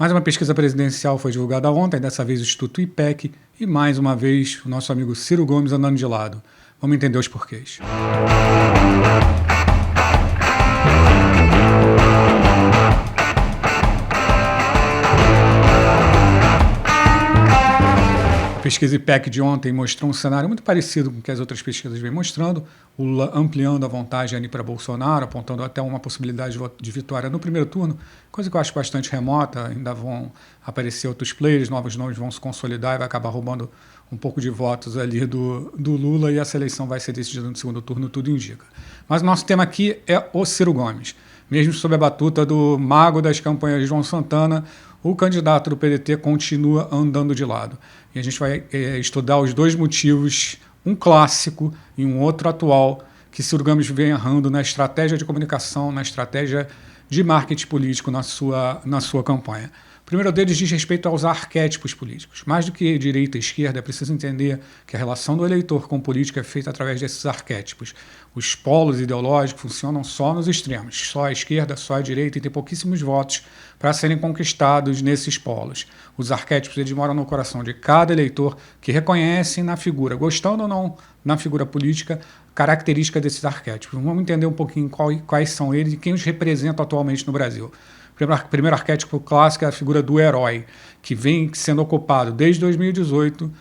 Mais uma pesquisa presidencial foi divulgada ontem, dessa vez o Instituto IPEC, e mais uma vez o nosso amigo Ciro Gomes andando de lado. Vamos entender os porquês. A pesquisa IPEC de ontem mostrou um cenário muito parecido com o que as outras pesquisas vêm mostrando, o Lula ampliando a vantagem ali para Bolsonaro, apontando até uma possibilidade de vitória no primeiro turno, coisa que eu acho bastante remota, ainda vão aparecer outros players, novos nomes vão se consolidar e vai acabar roubando um pouco de votos ali do Lula e essa eleição vai ser decidida no segundo turno, tudo indica. Mas o nosso tema aqui é o Ciro Gomes. Mesmo sob a batuta do mago das campanhas João Santana, o candidato do PDT continua andando de lado. E a gente vai estudar os dois motivos, um clássico e um outro atual, que Ciro Gomes vem errando na estratégia de comunicação, na estratégia de marketing político na sua campanha. O primeiro deles diz respeito aos arquétipos políticos. Mais do que direita e esquerda, é preciso entender que a relação do eleitor com política é feita através desses arquétipos. Os polos ideológicos funcionam só nos extremos, só a esquerda, só a direita, e tem pouquíssimos votos para serem conquistados nesses polos. Os arquétipos eles moram no coração de cada eleitor que reconhecem na figura, gostando ou não na figura política, característica desses arquétipos. Vamos entender um pouquinho quais são eles e quem os representa atualmente no Brasil. O primeiro arquétipo clássico é a figura do herói, que vem sendo ocupado desde 2018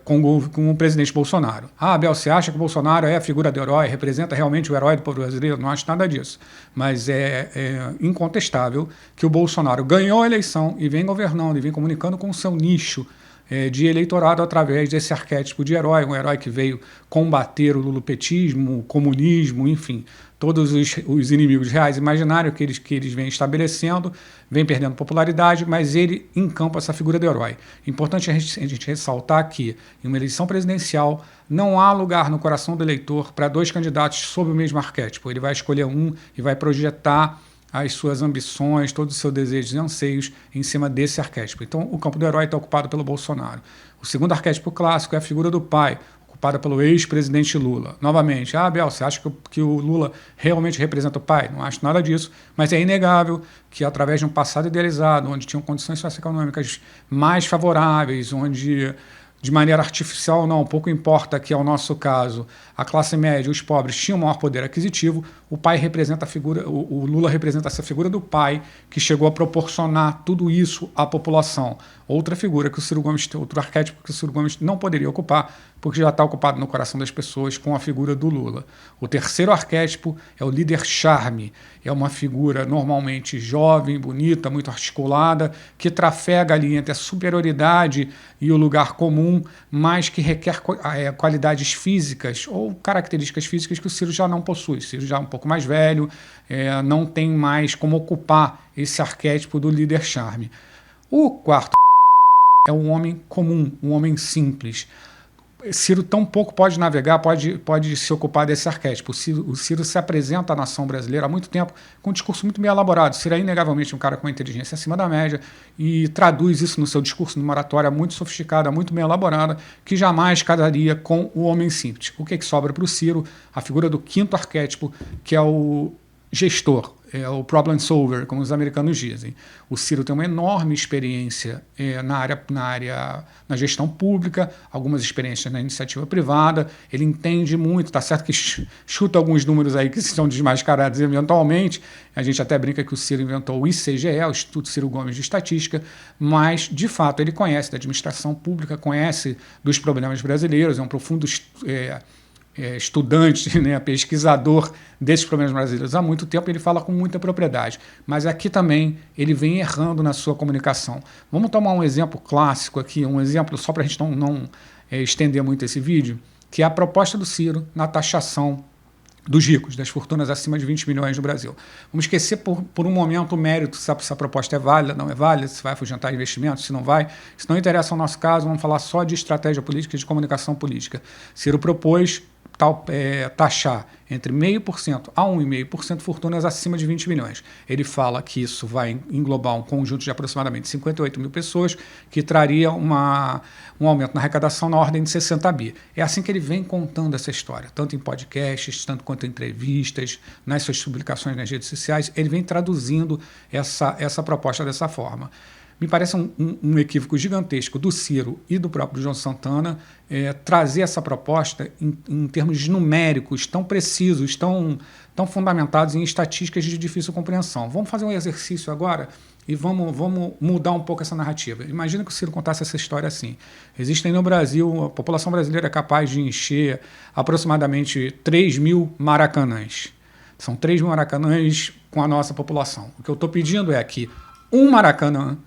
com o presidente Bolsonaro. Ah, Abel, você acha que o Bolsonaro é a figura do herói, representa realmente o herói do povo brasileiro? Não acho nada disso. Mas é incontestável que o Bolsonaro ganhou a eleição e vem governando e vem comunicando com o seu nicho de eleitorado através desse arquétipo de herói, um herói que veio combater o lulopetismo, o comunismo, enfim, todos os inimigos reais e imaginários que eles vêm estabelecendo, vem perdendo popularidade, mas ele encampa essa figura do herói. Importante a gente ressaltar que, em uma eleição presidencial, não há lugar no coração do eleitor para dois candidatos sob o mesmo arquétipo. Ele vai escolher um e vai projetar as suas ambições, todos os seus desejos e anseios em cima desse arquétipo. Então, o campo do herói está ocupado pelo Bolsonaro. O segundo arquétipo clássico é a figura do pai, ocupada pelo ex-presidente Lula. Novamente, Abel, você acha que o Lula realmente representa o pai? Não acho nada disso, mas é inegável que, através de um passado idealizado, onde tinham condições socioeconômicas mais favoráveis, onde, de maneira artificial ou não, pouco importa que é o nosso caso, a classe média, os pobres tinham maior poder aquisitivo, o pai representa a figura, o Lula representa essa figura do pai que chegou a proporcionar tudo isso à população. Outra figura que o Ciro Gomes, outro arquétipo que o Ciro Gomes não poderia ocupar, porque já está ocupado no coração das pessoas com a figura do Lula. O terceiro arquétipo é o líder charme, é uma figura normalmente jovem, bonita, muito articulada, que trafega ali entre a superioridade e o lugar comum, mas que requer qualidades físicas ou características físicas que o Ciro já não possui. O Ciro já é um pouco mais velho, não tem mais como ocupar esse arquétipo do líder charme. O quarto é um homem comum, um homem simples. Ciro tão pouco pode navegar, pode se ocupar desse arquétipo. O Ciro se apresenta à nação brasileira há muito tempo com um discurso muito bem elaborado. O Ciro é inegavelmente um cara com uma inteligência acima da média e traduz isso no seu discurso, numa oratória muito sofisticada, muito bem elaborada, que jamais casaria com o homem simples. O que sobra para o Ciro? A figura do quinto arquétipo, que é o gestor, é o problem solver, como os americanos dizem. O Ciro tem uma enorme experiência na gestão pública, algumas experiências na iniciativa privada, ele entende muito, tá certo que chuta alguns números aí que são desmascarados eventualmente, a gente até brinca que o Ciro inventou o ICGE, o Instituto Ciro Gomes de Estatística, mas, de fato, ele conhece da administração pública, conhece dos problemas brasileiros, é um profundo estudante, né, pesquisador desses problemas brasileiros há muito tempo, ele fala com muita propriedade. Mas aqui também ele vem errando na sua comunicação. Vamos tomar um exemplo clássico aqui, um exemplo só para a gente não estender muito esse vídeo, que é a proposta do Ciro na taxação dos ricos, das fortunas acima de 20 milhões no Brasil. Vamos esquecer por um momento o mérito, se a proposta é válida, não é válida, se vai afugentar investimentos, se não vai. Se não interessa ao nosso caso, vamos falar só de estratégia política e de comunicação política. Ciro propôs taxar entre 0,5% a 1,5% fortunas acima de 20 milhões. Ele fala que isso vai englobar um conjunto de aproximadamente 58 mil pessoas, que traria um aumento na arrecadação na ordem de 60 bi. É assim que ele vem contando essa história, tanto em podcasts, tanto quanto em entrevistas, nas suas publicações nas redes sociais, ele vem traduzindo essa proposta dessa forma. Me parece um equívoco gigantesco do Ciro e do próprio João Santana trazer essa proposta em termos numéricos tão precisos, tão fundamentados em estatísticas de difícil compreensão. Vamos fazer um exercício agora e vamos mudar um pouco essa narrativa. Imagina que o Ciro contasse essa história assim. Existem no Brasil, a população brasileira é capaz de encher aproximadamente 3 mil maracanãs. São 3 mil maracanãs com a nossa população. O que eu estou pedindo é que um maracanã,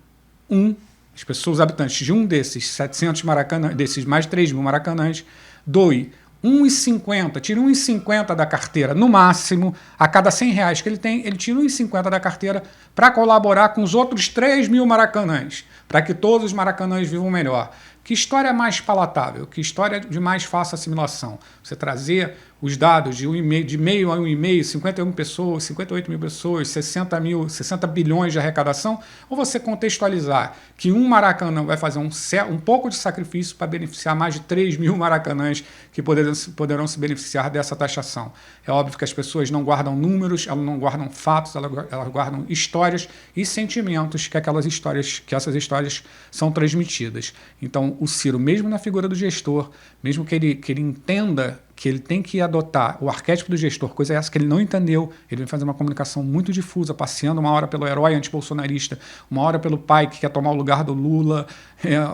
as pessoas, os habitantes de um desses 700 maracanãs, desses mais de 3 mil maracanãs, doe 1,50, tira 1,50 da carteira, no máximo, a cada R$100 que ele tem, ele tira 1,50 da carteira para colaborar com os outros 3 mil maracanãs, para que todos os maracanãs vivam melhor. Que história mais palatável, que história de mais fácil assimilação. Você trazer os dados de meio a 1,5, 51 pessoas, 58 mil pessoas, 60 bilhões de arrecadação, ou você contextualizar que um Maracanã vai fazer um pouco de sacrifício para beneficiar mais de 3 mil Maracanãs que poderão se beneficiar dessa taxação. É óbvio que as pessoas não guardam números, elas não guardam fatos, elas guardam histórias e sentimentos que essas histórias são transmitidas. Então, o Ciro, mesmo na figura do gestor, mesmo que ele entenda que ele tem que adotar o arquétipo do gestor, coisa essa que ele não entendeu, ele vem fazer uma comunicação muito difusa, passeando uma hora pelo herói antibolsonarista, uma hora pelo pai que quer tomar o lugar do Lula,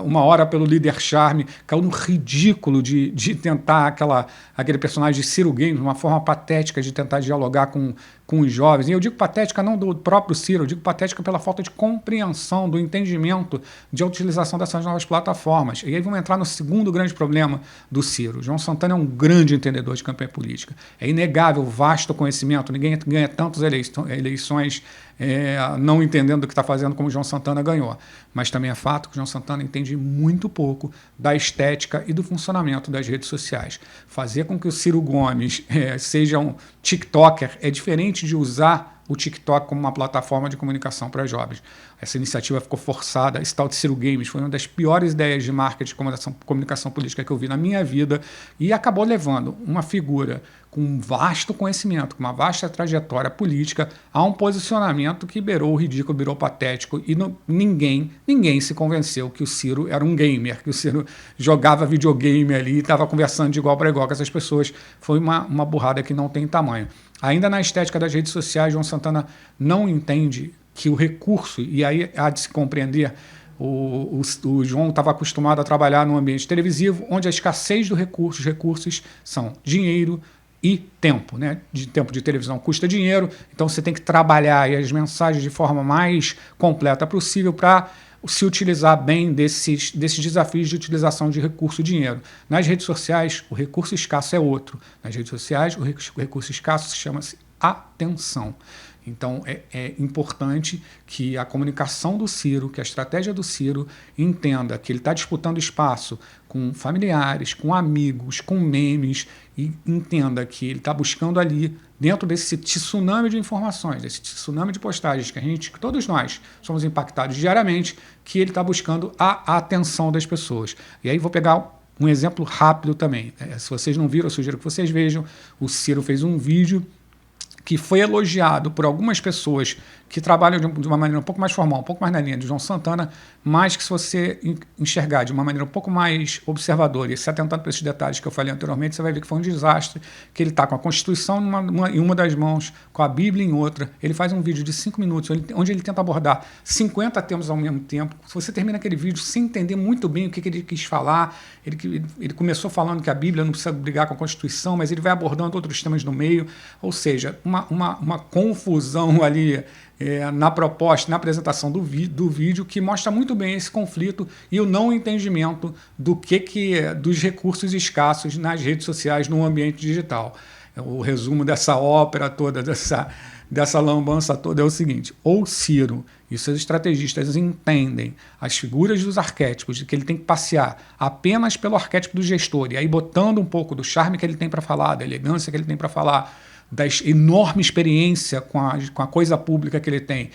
uma hora pelo líder charme, caiu no ridículo de tentar aquele personagem de Ciro Games, uma forma patética de tentar dialogar com os jovens. E eu digo patética não do próprio Ciro, eu digo patética pela falta de compreensão, do entendimento de utilização dessas novas plataformas. E aí vamos entrar no segundo grande problema do Ciro. João Santana é um grande entendedor de campanha política. É inegável o vasto conhecimento, ninguém ganha tantas eleições não entendendo o que está fazendo como João Santana ganhou. Mas também é fato que João Santana entende muito pouco da estética e do funcionamento das redes sociais. Fazer com que o Ciro Gomes seja um TikToker é diferente de usar o TikTok como uma plataforma de comunicação para jovens. Essa iniciativa ficou forçada. Esse tal de Ciro Games foi uma das piores ideias de marketing de comunicação política que eu vi na minha vida e acabou levando uma figura com um vasto conhecimento, com uma vasta trajetória política, a um posicionamento que beirou o ridículo, beirou o patético e ninguém se convenceu que o Ciro era um gamer, que o Ciro jogava videogame ali e estava conversando de igual para igual com essas pessoas. Foi uma burrada que não tem tamanho. Ainda na estética das redes sociais, João Santana não entende que o recurso, e aí há de se compreender, o João estava acostumado a trabalhar num ambiente televisivo, onde a escassez dos recursos, os recursos são dinheiro e tempo, né? De tempo de televisão custa dinheiro, então você tem que trabalhar as mensagens de forma mais completa possível para se utilizar bem desses desafios de utilização de recurso e dinheiro. Nas redes sociais, o recurso escasso é outro. Nas redes sociais, o recurso escasso chama-se atenção. Então, é importante que a comunicação do Ciro, que a estratégia do Ciro entenda que ele está disputando espaço com familiares, com amigos, com memes, e entenda que ele está buscando ali, dentro desse tsunami de informações, desse tsunami de postagens que todos nós somos impactados diariamente, que ele está buscando a atenção das pessoas. E aí vou pegar um exemplo rápido também. Se vocês não viram, eu sugiro que vocês vejam. O Ciro fez um vídeo que foi elogiado por algumas pessoas que trabalham de uma maneira um pouco mais formal, um pouco mais na linha de João Santana, mas que se você enxergar de uma maneira um pouco mais observadora e se atentando para esses detalhes que eu falei anteriormente, você vai ver que foi um desastre, que ele está com a Constituição em uma das mãos, com a Bíblia em outra. Ele faz um vídeo de 5 minutos, onde ele tenta abordar 50 temas ao mesmo tempo. Se você termina aquele vídeo sem entender muito bem o que ele quis falar, ele começou falando que a Bíblia não precisa brigar com a Constituição, mas ele vai abordando outros temas no meio, ou seja, uma confusão ali na proposta, na apresentação do vídeo, que mostra muito bem esse conflito e o não entendimento dos recursos escassos nas redes sociais no ambiente digital. O resumo dessa ópera toda, dessa lambança toda é o seguinte: ou Ciro e seus estrategistas entendem as figuras dos arquétipos, de que ele tem que passear apenas pelo arquétipo do gestor, e aí botando um pouco do charme que ele tem para falar, da elegância que ele tem para falar, da enorme experiência com a coisa pública que ele tem,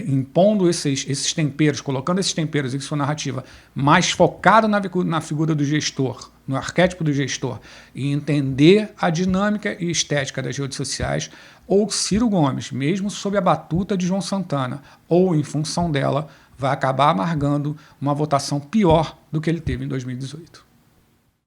impondo esses temperos, colocando esses temperos em sua narrativa, mais focado na figura do gestor, no arquétipo do gestor, e entender a dinâmica e estética das redes sociais, ou Ciro Gomes, mesmo sob a batuta de João Santana, ou em função dela, vai acabar amargando uma votação pior do que ele teve em 2018.